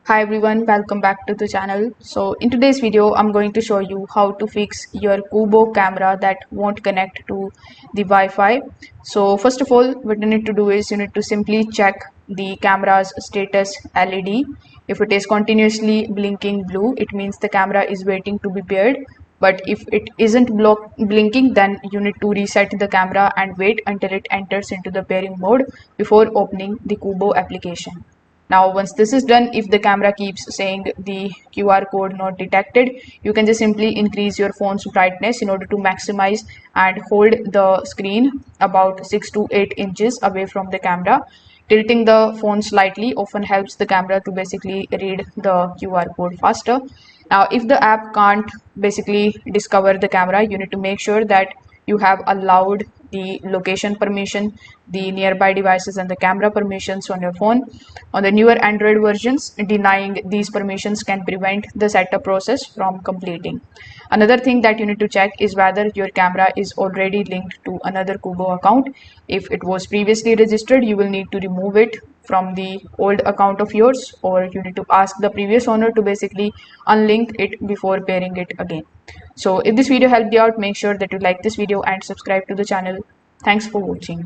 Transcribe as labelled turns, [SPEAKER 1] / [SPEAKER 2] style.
[SPEAKER 1] Hi everyone, welcome back to the channel. So in today's video, I'm going to show you how to fix your Qubo camera that won't connect to the Wi-Fi. So first of all, what you need to do is you need to simply check the camera's status LED. If it is continuously blinking blue, it means the camera is waiting to be paired. But if it isn't blinking, then you need to reset the camera and wait until it enters into the pairing mode before opening the Qubo application. Now, once this is done, if the camera keeps saying the QR code not detected, you can just simply increase your phone's brightness in order to maximize and hold the screen about 6 to 8 inches away from the camera. Tilting the phone slightly often helps the camera to basically read the QR code faster. Now, if the app can't basically discover the camera, you need to make sure that you have allowed the location permission, the nearby devices, and the camera permissions on your phone. On the newer Android versions, denying these permissions can prevent the setup process from completing. Another thing that you need to check is whether your camera is already linked to another Qubo account. If it was previously registered, you will need to remove it from the old account of yours, or you need to ask the previous owner to basically unlink it before pairing it again. So if this video helped you out, make sure that you like this video and subscribe to the channel. Thanks for watching.